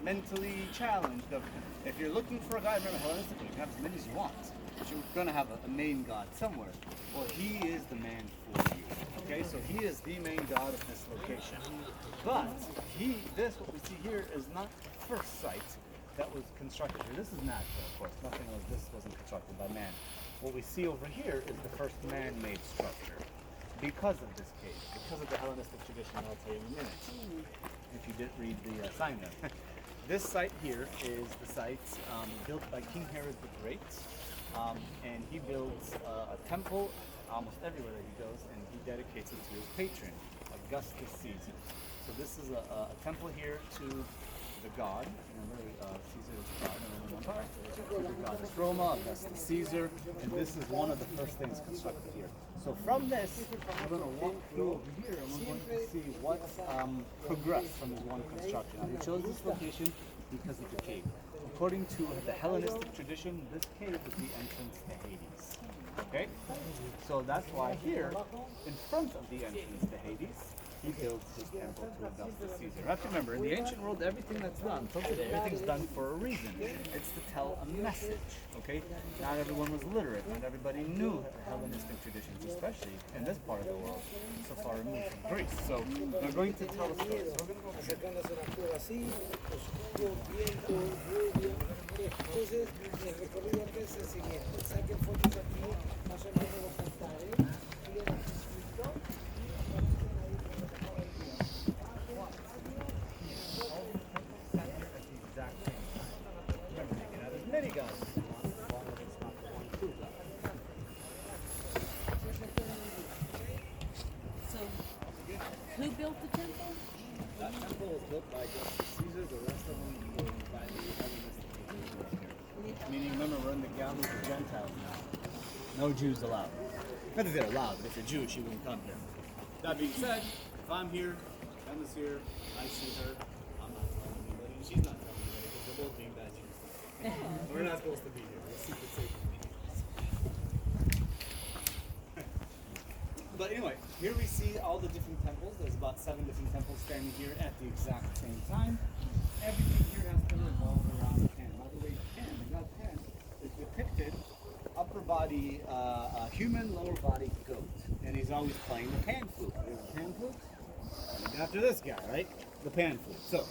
mentally challenged. If you're looking for a god, remember Hellenistic, you can have as many as you want. But you're going to have a main god somewhere. Well, he is the man for you. Okay, so he is the main god of this location. But what we see here is not the first site that was constructed here. This is natural, of course. This wasn't constructed by man. What we see over here is the first man-made structure. Because of this cave, because of the Hellenistic tradition, I'll tell you in a minute, if you didn't read the sign there. This site here is the site built by King Herod the Great, and he builds a temple almost everywhere that he goes, and he dedicates it to his patron, Augustus Caesar. So this is a temple here to the god. Remember, Caesar is the god in the Roman Empire. The goddess Roma, Augustus Caesar, and this is one of the first things constructed here. So from this, we're going to walk through over here, and we're going to see what progressed from this one construction. Now, we chose this location because of the cave. According to the Hellenistic tradition, this cave is the entrance to Hades. Okay? So that's why here, in front of the entrance to Hades, he builds his temple to Augustus Caesar. You have to remember, in the ancient world, everything that's done, until today, everything's done for a reason. It's to tell a message, okay? Not everyone was literate, not everybody knew Hellenistic traditions, especially in this part of the world, so far removed from Greece. So they're going to tell a story. So we're going to go over here. Entonces, el recorrido acá es el siguiente. Saquen fotos aquí, más o menos los altares. Miren aquí escrito. Many gods. So, who built the temple? That temple was built by Augustus Caesar. The rest of them were by the Hellenistic. Meaning, remember, we're in the galleys of Gentiles now. No Jews allowed. Not that they're allowed, but if you're Jewish, you wouldn't come here. That being said, if I'm here, Emma's here, I see her, I'm not telling anybody, and she's not telling anybody, because we're both being bad Jews. We're not supposed to be here. We're secret safe. But anyway, here we see all the different temples. There's about 7 different temples standing here at the exact same time. Everything here has to revolve around Pan. By the way, Pan, the god Pan, is depicted upper body human, lower body goat. And he's always playing the pan flute. There's the pan flute. And after this guy, right? The pan flute. So,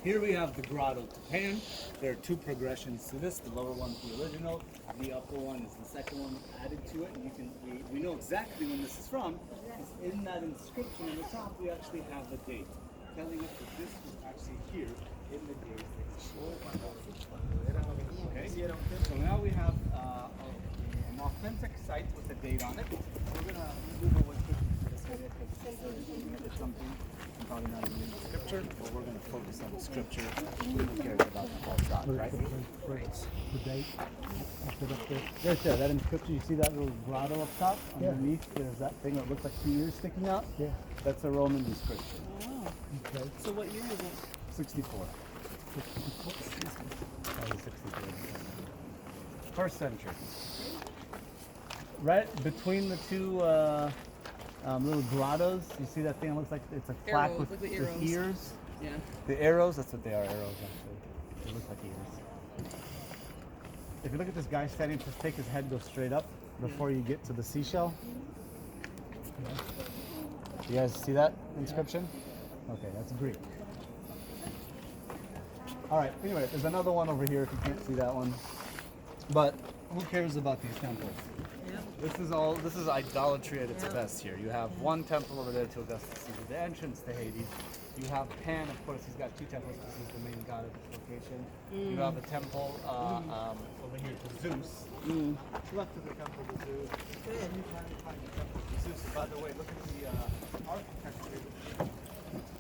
here we have the Grotto to Pan. There are 2 progressions to this. The lower one's the original. The upper one is the second one added to it. And we know exactly when this is from. Because in that inscription on the top, we actually have the date, telling us that this was actually here in the days that he showed. Okay? So now we have an authentic site with a date on it. We're going to move away quickly to this area because it's something probably not even in the scripture, but we're going to focus on the scripture. Who cares about the false god, right? The date. Right there, that inscription, you see that little grotto up top? Underneath, there's that thing that looks like 2 ears sticking out? Yeah. That's a Roman inscription. Oh. Okay. So what year is it? 64. Probably 64. First century. Right between the 2 little grottos, you see that thing that looks like it's a plaque Arrows, with, like the with arrows. ears? Yeah. The arrows, that's what they are, arrows actually. They look like ears. If you look at this guy standing, just take his head, go straight up before you get to the seashell. You guys see that inscription? Okay, that's Greek. All right, anyway, there's another one over here if you can't see that one. But who cares about these temples? This is idolatry at its best here. You have one temple over there to Augustus Caesar, the entrance to Hades. You have Pan, of course, he's got 2 temples because he's the main god of this location. You have a temple over here to Zeus. Left of the temple to Zeus. And you can find the temple to Zeus. By the way, look at the architecture.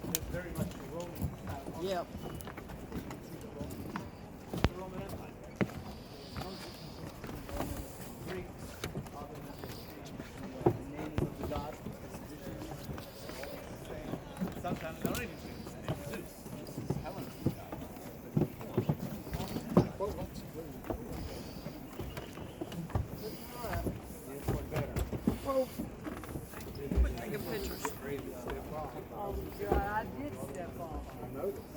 It's very much a Roman style. Yep. The Roman Empire. Greeks, other than the names of the gods, sometimes they don't even change the name. Zeus. This is Hellenistic god. Taking pictures. Oh, God, I did step off. I noticed.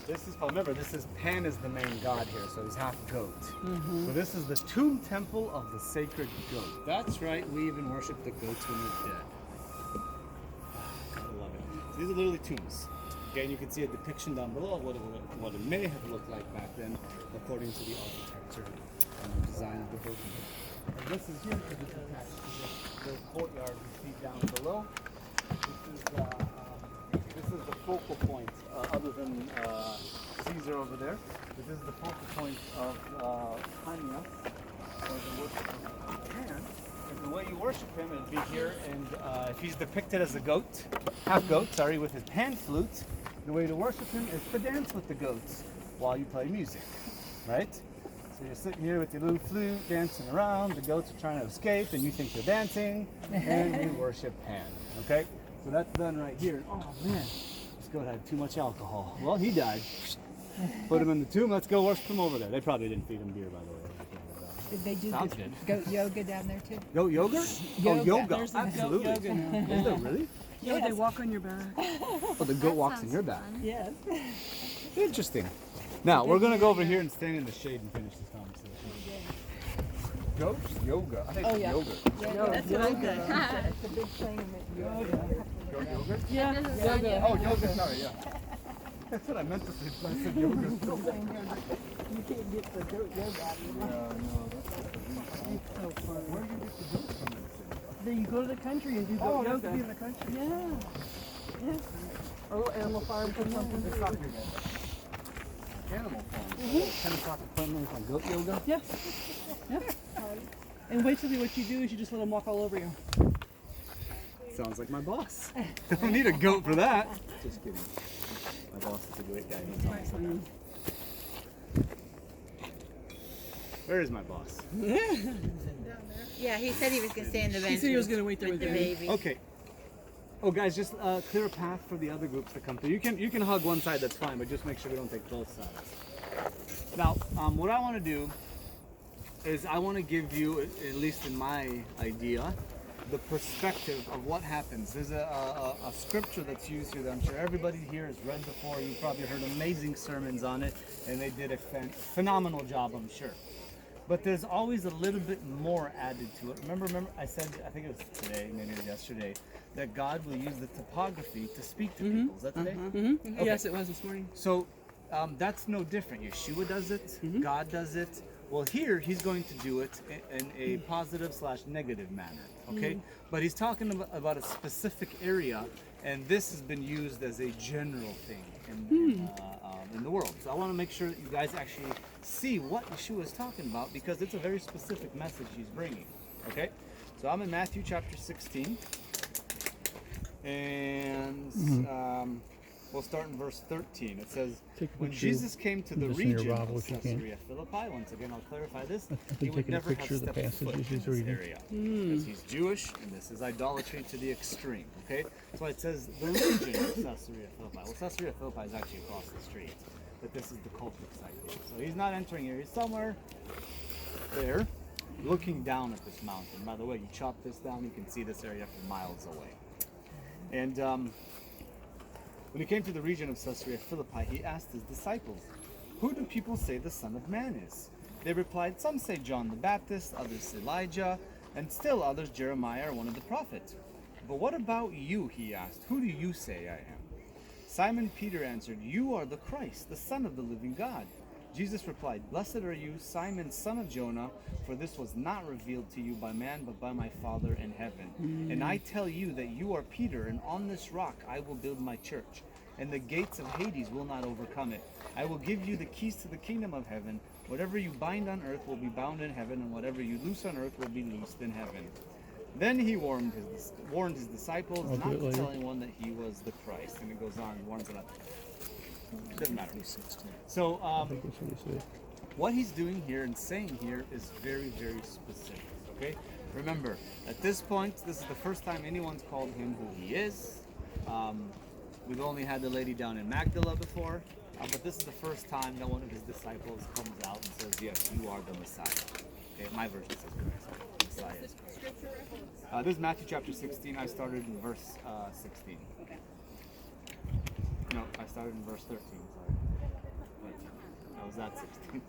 This is, remember, this is Pan is the main god here, so he's half goat. So this is the tomb temple of the sacred goat. That's right, we even worship the goats when they're dead. I love it. So these are literally tombs. Okay, and you can see a depiction down below of what it may have looked like back then, according to the architecture and the design of the building. And this is here because it's attached to the courtyard you see down below. This is the focal point, other than Caesar over there. This is the focal point of Hania, or the worship of Pan. And the way you worship him is be here, and if he's depicted as a goat, half goat, sorry, with his pan flute, the way to worship him is to dance with the goats while you play music, right? So you're sitting here with your little flute, dancing around, the goats are trying to escape, and you think you're dancing, and you worship Pan, okay? So that's done right here. Oh man, this goat had too much alcohol. Well, he died. Put him in the tomb, let's go worship him over there. They probably didn't feed him beer, by the way. Did they do Sounds the good. goat yoga down there too? Goat yogurt? Yoga. Oh, yoga, There's a goat absolutely. yoga now. Is there really? Yeah, they walk on your back. Oh, the goat walks in your back. Yes. Interesting. Now, we're going to go over here and stand in the shade and finish this conversation. Goat yoga. I think Oh, it's yeah. yogurt. That's what I said. It's a big thing that yoga. Goat yogurt? Yeah. Oh, yoga, sorry, yeah. That's what I meant to say. I said yogurt. You can't get the goat yoga out of your mouth. No, that's so funny. Where do you get the goat from? Then you go to the country and do Oh, goat it has to yoga. be in the country. Yeah. Yeah. Or a little animal farm or something. It's not good. Animal farm. 10 o'clock appointment on goat yoga. Yeah. Yeah. And basically what you do is you just let them walk all over you. Sounds like my boss. Don't need a goat for that. Just kidding. My boss is a great guy. He told me so. Where is my boss? Yeah, he said he was going to stay in the bench. He said he was going to wait there with with the you. baby. Okay. Oh, guys, just clear a path for the other groups to come through. You can hug one side, that's fine, but just make sure we don't take both sides. Now, what I want to do is I want to give you, at least in my idea, the perspective of what happens. There's a scripture that's used here that I'm sure everybody here has read before. You've probably heard amazing sermons on it, and they did a phenomenal job, I'm sure. But there's always a little bit more added to it. Remember, I said, I think it was today, maybe it was yesterday, that God will use the topography to speak to people. Is that today? Okay. Yes, it was this morning. So that's no different. Yeshua does it, God does it. Well, here he's going to do it in a positive/negative manner, okay? But he's talking about a specific area, and this has been used as a general thing in the world. So I want to make sure that you guys actually see what Yeshua is talking about, because it's a very specific message he's bringing, okay? So I'm in Matthew chapter 16, and we'll start in verse 13. It says, when Jesus came to the just in your region Bible of if you can. Caesarea Philippi, once again I'll clarify this, I've he been would taking a never have picture of the stepped foot passages in he's this reading. area. Because he's Jewish, and this is idolatry to the extreme, okay? So it says the region of Caesarea Philippi. Well, Caesarea Philippi is actually across the street, but this is the cultic site here. So he's not entering here, he's somewhere there, looking down at this mountain. By the way, you chop this down, you can see this area from miles away. And when he came to the region of Caesarea Philippi, he asked his disciples, "Who do people say the Son of Man is?" They replied, "Some say John the Baptist, others Elijah, and still others Jeremiah or one of the prophets." "But what about you?" he asked. "Who do you say I am?" Simon Peter answered, "You are the Christ, the Son of the living God." Jesus replied, "Blessed are you, Simon, son of Jonah, for this was not revealed to you by man, but by my Father in heaven. And I tell you that you are Peter, and on this rock I will build my church, and the gates of Hades will not overcome it. I will give you the keys to the kingdom of heaven. Whatever you bind on earth will be bound in heaven, and whatever you loose on earth will be loosed in heaven." Then he warned his disciples I'll not do it to later. tell anyone that he was the Christ. And it goes on, warns them. Doesn't matter. So I think that's what he said. what he's doing here and saying here is very, very specific, okay? Remember, at this point, this is the first time anyone's called him who he is. We've only had the lady down in Magdala before, but this is the first time that one of his disciples comes out and says, "Yes, you are the Messiah." Okay, my version says Christ. Messiah is Christ. This is Matthew chapter 16. I started in verse 16. Okay. No, I started in verse 13. Sorry. 13. I was at 16.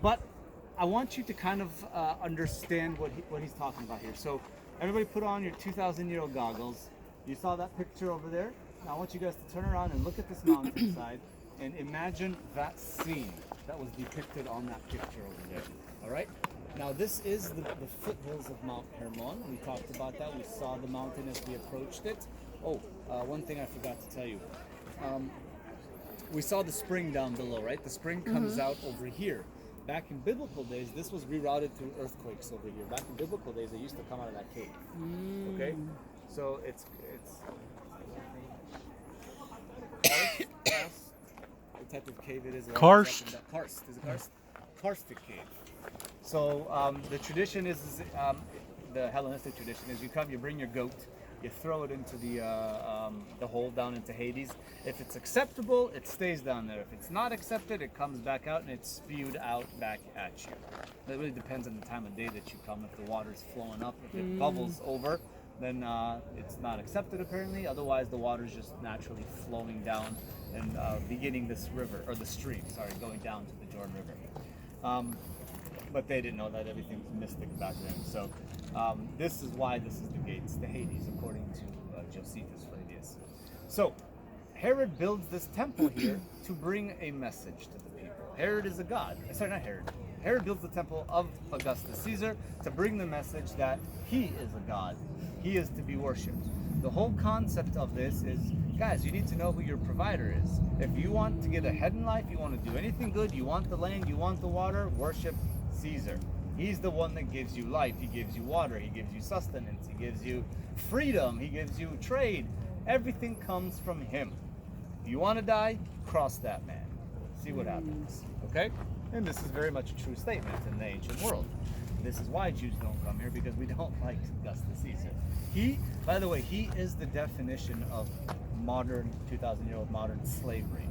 But I want you to kind of understand what he's talking about here. So everybody put on your 2,000-year-old goggles. You saw that picture over there? Now I want you guys to turn around and look at this mountainside and imagine that scene that was depicted on that picture over there. All right? Now this is the foothills of Mount Hermon. We talked about that. We saw the mountain as we approached it. Oh, one thing I forgot to tell you. We saw the spring down below, right? The spring comes out over here. Back in biblical days, this was rerouted through earthquakes over here. Back in biblical days, they used to come out of that cave. Okay? So it's what type of cave it is. Karst. Karst. Is it karst? Karstic cave. So the tradition is the Hellenistic tradition is you come, you bring your goat, you throw it into the hole down into Hades. If it's acceptable, it stays down there. If it's not accepted, it comes back out and it's spewed out back at you. It really depends on the time of day that you come. If the water's flowing up, if it bubbles over, then it's not accepted apparently. Otherwise, the water's just naturally flowing down and beginning this river, or the stream, sorry, going down to the Jordan River. But they didn't know that. Everything was mystic back then. So this is why this is the gates to Hades, according to Josephus Flavius. So Herod builds this temple here to bring a message to the people. Herod is a god. Sorry, not Herod. Herod builds the temple of Augustus Caesar to bring the message that he is a god. He is to be worshipped. The whole concept of this is, guys, you need to know who your provider is. If you want to get ahead in life, you want to do anything good, you want the land, you want the water, worship Caesar. He's the one that gives you life. He gives you water. He gives you sustenance. He gives you freedom. He gives you trade. Everything comes from him. If you want to die, cross that man. See what happens. Okay? And this is very much a true statement in the ancient world. This is why Jews don't come here, because we don't like Augustus Caesar. He, by the way, he is the definition of modern, 2,000-year-old modern slavery.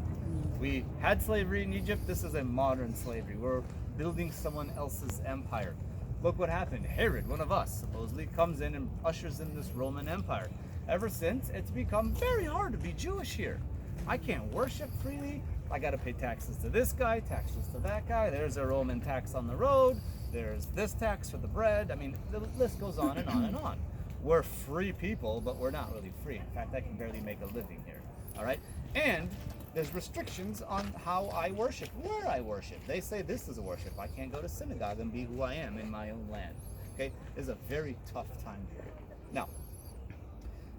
We had slavery in Egypt. This is a modern slavery. We're building someone else's empire. Look what happened. Herod, one of us, supposedly comes in and ushers in this Roman Empire. Ever since, it's become very hard to be Jewish here. I can't worship freely. I got to pay taxes to this guy, taxes to that guy. There's a Roman tax on the road. There's this tax for the bread. I mean, the list goes on and on and on. We're free people, but we're not really free. In fact, I can barely make a living here. All right? And there's restrictions on how I worship, where I worship. They say this is a worship. I can't go to synagogue and be who I am in my own land. Okay? It's a very tough time period. Now,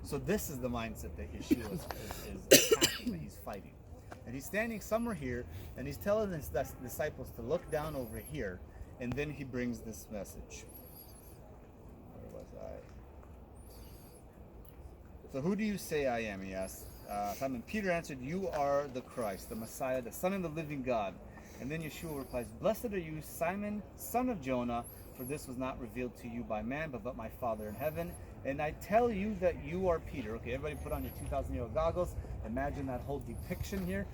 so this is the mindset that Yeshua is attacking, that he's fighting. And he's standing somewhere here, and he's telling his disciples to look down over here, and then he brings this message. Where was I? So who do you say I am, he asked. Simon Peter answered, you are the Christ, the Messiah, the Son of the living God. And then Yeshua replies, blessed are you, Simon, son of Jonah, for this was not revealed to you by man, but by my Father in heaven. And I tell you that you are Peter. Okay, everybody put on your 2,000-year-old goggles. Imagine that whole depiction here.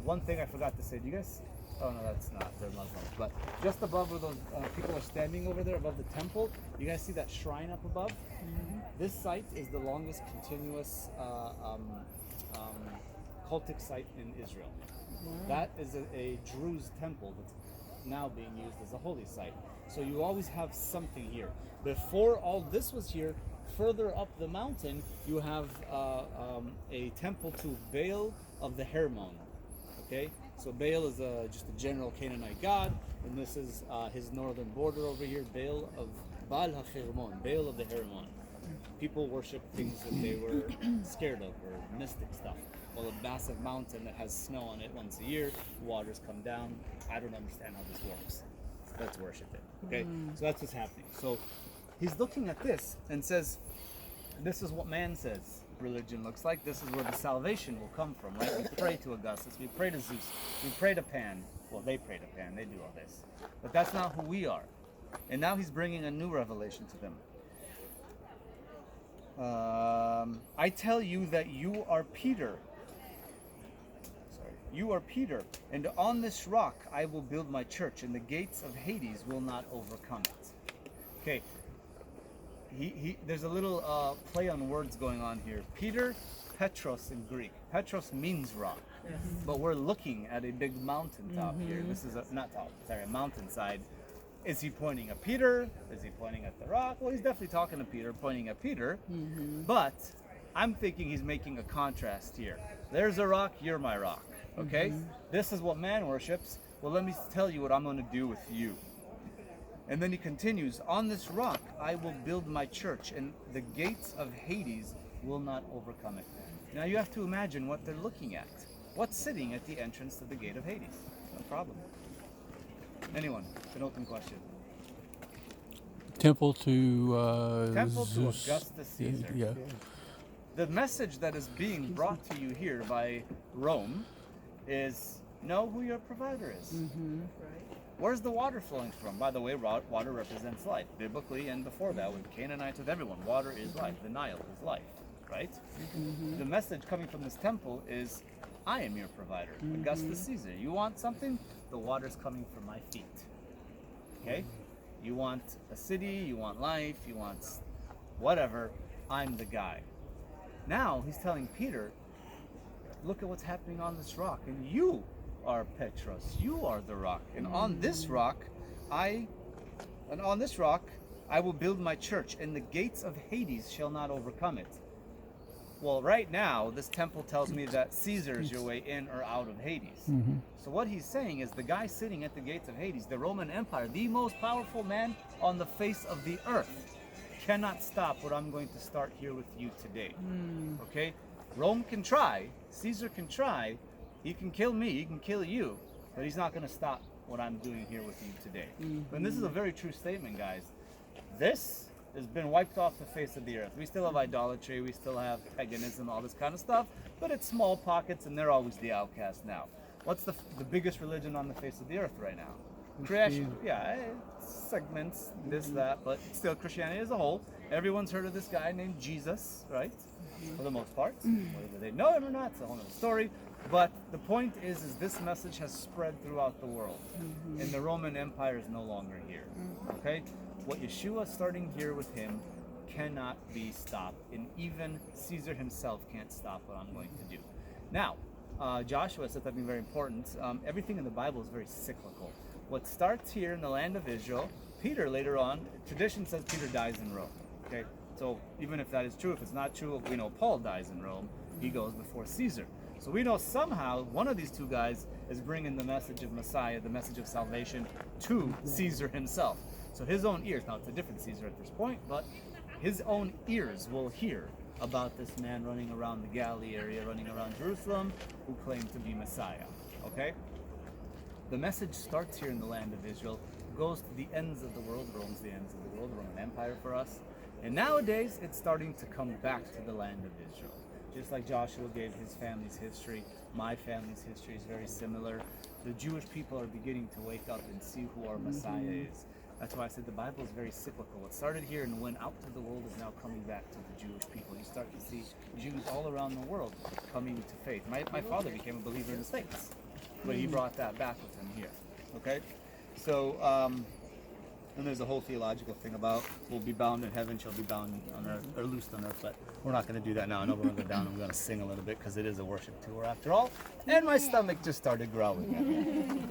One thing I forgot to say. Do you guys? Oh, no, that's not. They're Muslims. But just above where those people are standing over there, above the temple, you guys see that shrine up above? Mm-hmm. This site is the longest continuous cultic site in Israel. Wow. That is a Druze temple that's now being used as a holy site. So you always have something here. Before all this was here, further up the mountain, you have a temple to Baal of the Hermon. Okay, so Baal is just a general Canaanite god, and this is his northern border over here, Baal HaHermon, Baal of the Hermon. People worship things that they were scared of, or mystic stuff. Well, a massive mountain that has snow on it once a year, waters come down. I don't understand how this works. Let's worship it. Okay, so that's what's happening. So he's looking at this and says, this is what man says religion looks like. This is where the salvation will come from, right? We pray to Augustus, we pray to Zeus, we pray to Pan. Well, they pray to Pan, they do all this. But that's not who we are. And now he's bringing a new revelation to them. I tell you that you are Peter. Sorry. You are Peter, and on this rock I will build my church, and the gates of Hades will not overcome it. Okay, there's a little play on words going on here. Peter, Petros in Greek. Petros means rock, but we're looking at a big mountaintop here. This is a mountainside. Is he pointing at Peter? Is he pointing at the rock? Well, he's definitely talking to Peter, pointing at Peter. But I'm thinking he's making a contrast here. There's a rock, you're my rock. Okay? This is what man worships. Well, let me tell you what I'm going to do with you. And then he continues, on this rock I will build my church, and the gates of Hades will not overcome it. Now you have to imagine what they're looking at. What's sitting at the entrance to the gate of Hades? No problem. Anyone? It's an open question. Temple to Zeus. Augustus Caesar. Yeah. The message that is being brought to you here by Rome is know who your provider is. Where's the water flowing from? By the way, water represents life. Biblically and before that, with Canaanites, with everyone, water is life. The Nile is life, right? The message coming from this temple is, I am your provider. Augustus Caesar. You want something? The water's coming from my feet. Okay? You want a city, you want life, you want whatever, I'm the guy. Now he's telling Peter, look at what's happening on this rock, and you are Petros, you are the rock, and on this rock I will build my church, and the gates of Hades shall not overcome it. Well, right now this temple tells me that Caesar's your way in or out of Hades. So what he's saying is the guy sitting at the gates of Hades, the Roman Empire, the most powerful man on the face of the earth, cannot stop what I'm going to start here with you today. Okay? Rome can try, Caesar can try, he can kill me, he can kill you, but he's not going to stop what I'm doing here with you today. And this is a very true statement, guys. This has been wiped off the face of the earth. We still have idolatry, we still have paganism, all this kind of stuff, but it's small pockets and they're always the outcast now. What's the biggest religion on the face of the earth right now? Creation. Yeah, segments, this, that, but still Christianity as a whole. Everyone's heard of this guy named Jesus, right? For the most part. Whether they know him or not, it's a whole other story. But the point is this message has spread throughout the world. And the Roman Empire is no longer here. Okay? What Yeshua is starting here with him cannot be stopped. And even Caesar himself can't stop what I'm going to do. Now, Joshua said something very important. Everything in the Bible is very cyclical. What starts here in the land of Israel, Peter later on, tradition says Peter dies in Rome. Okay? So even if that is true, if it's not true, we know Paul dies in Rome. He goes before Caesar. So we know somehow one of these two guys is bringing the message of Messiah, the message of salvation, to Caesar himself. So his own ears, now it's a different Caesar at this point, but his own ears will hear about this man running around the Galilee area, running around Jerusalem, who claimed to be Messiah. Okay? The message starts here in the land of Israel, goes to the ends of the world. Rome's the ends of the world, the Roman Empire for us. And nowadays, it's starting to come back to the land of Israel. Just like Joshua gave his family's history, my family's history is very similar. The Jewish people are beginning to wake up and see who our Messiah is. That's why I said the Bible is very cyclical. What started here and went out to the world is now coming back to the Jewish people. You start to see Jews all around the world coming to faith. My father became a believer in the States, but he brought that back with him here. Okay? So, and there's a whole theological thing about we'll be bound in heaven, shall be bound on earth, or loosed on earth, but we're not going to do that now. I know we're going to go down and we're going to sing a little bit because it is a worship tour after all. And my stomach just started growling.